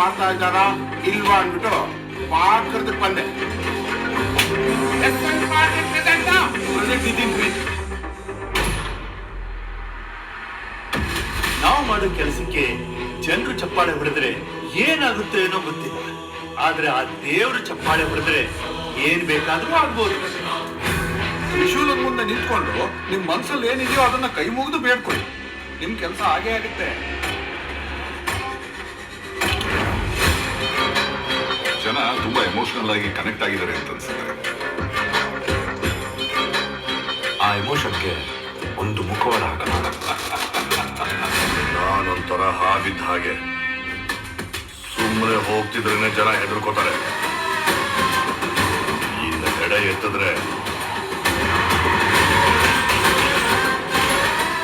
ಮಾಡ್ತಾ ಇದ್ದಾರಾ ಇಲ್ವಾ ಅಂದ್ಬಿಟ್ಟು ಪಾಕರ್ದ ಬಂದೆ. ನಾವು ಮಾಡೋ ಕೆಲಸಕ್ಕೆ ಜನರು ಚಪ್ಪಾಳೆ ಹೊಡೆದ್ರೆ ಏನಾಗುತ್ತೆ ಏನೋ ಗೊತ್ತಿಲ್ಲ, ಆದ್ರೆ ಆ ದೇವರು ಚಪ್ಪಾಳೆ ಹೊಡೆದ್ರೆ ಏನ್ ಬೇಕಾದ್ರೂ ಆಗ್ಬೋದು. ತ್ರಿಶೂಲದ ಮುಂದೆ ನಿಂತ್ಕೊಂಡು ನಿಮ್ ಮನ್ಸಲ್ಲಿ ಏನಿದೆಯೋ ಅದನ್ನ ಕೈ ಮುಗಿದು ಬೇಡ್ಕೊಳ್ಳಿ, ನಿಮ್ ಕೆಲಸ ಹಾಗೇ ಆಗುತ್ತೆ. ಜನ ತುಂಬಾ ಎಮೋಷನಲ್ ಆಗಿ ಕನೆಕ್ಟ್ ಆಗಿದ್ದಾರೆ ಅಂತ ಅನ್ಸುತ್ತೆ. ಆ ಎಮೋಷನ್ಗೆ ಒಂದು ಮುಖವಾಡ ಹಾಕೋಣ. ನಾನೊಂಥರ ಹಾವಿದ್ದ ಹಾಗೆ, ಸುಮ್ಮನೆ ಹೋಗ್ತಿದ್ರೇನೆ ಜನ ಹೆದರ್ಕೋತಾರೆ. ಇನ್ನ ಎಡೆ ಎತ್ತಿದ್ರೆ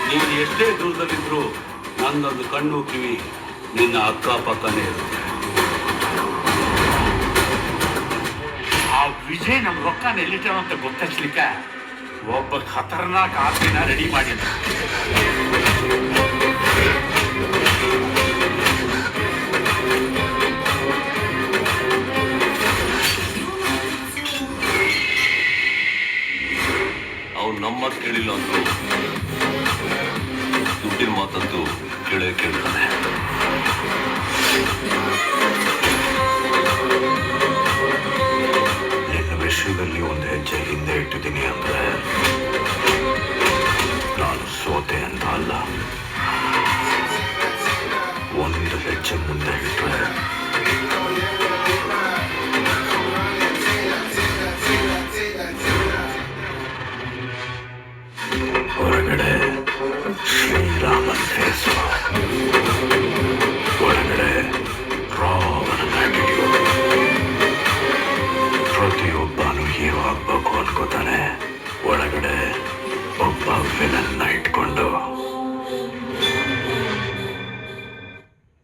ನೀನು ಎಷ್ಟೇ ದೂರದಲ್ಲಿದ್ರು ನನ್ನೊಂದು ಕಣ್ಣು ಕಿವಿ ನಿನ್ನ ಅಕ್ಕಪಕ್ಕನೇ ಇರುತ್ತೆ. ಆ ವಿಜಯ್ ನಮ್ ರೊಕ್ಕನ ಎಲ್ಲಿಟ್ಟಾವ ಅಂತ ಗೊತ್ತಚ್ಲಿಕ್ಕೆ ಒಬ್ಬ ಖತರ್ನಾಕ್ ಆಸೆನ ರೆಡಿ ಮಾಡಿದ. ಅವ್ನು ನಮ್ಮ ಮಾತು ಕೇಳಿಲ್ಲ ಅಂದ್ರು ದುಡ್ಡಿನ ಮಾತಂತೂ ಕೇಳ್ತಾನೆ. ನಿನ್ನ ವಿಷಯದಲ್ಲಿ ಒಂದು ಹೆಜ್ಜೆ ಹಿಂದೆ ಇಟ್ಟಿದ್ದೀನಿ ಅಂದ್ರೆ ನಾನು ಸೋತೆ ಅಂತ ಅಲ್ಲ, ಒಂದು ಹೆಜ್ಜೆ ಮುಂದೆ ಇಟ್ಟರೆ ಹೊರಗಡೆ ಶ್ರೀರಾಮನ್ ಫೇಸು, ಒಳಗಡೆ ರಾವಣ ಆಟಿಟ್ಯೂಡ್. ಪ್ರತಿಯೊಬ್ಬನು ಹೀರೋ ಆಗ್ಬೇಕು ಅನ್ಕೋತಾನೆ, ಒಳಗಡೆ ಒಬ್ಬ ವಿಲನ್ನ ಇಟ್ಕೊಂಡು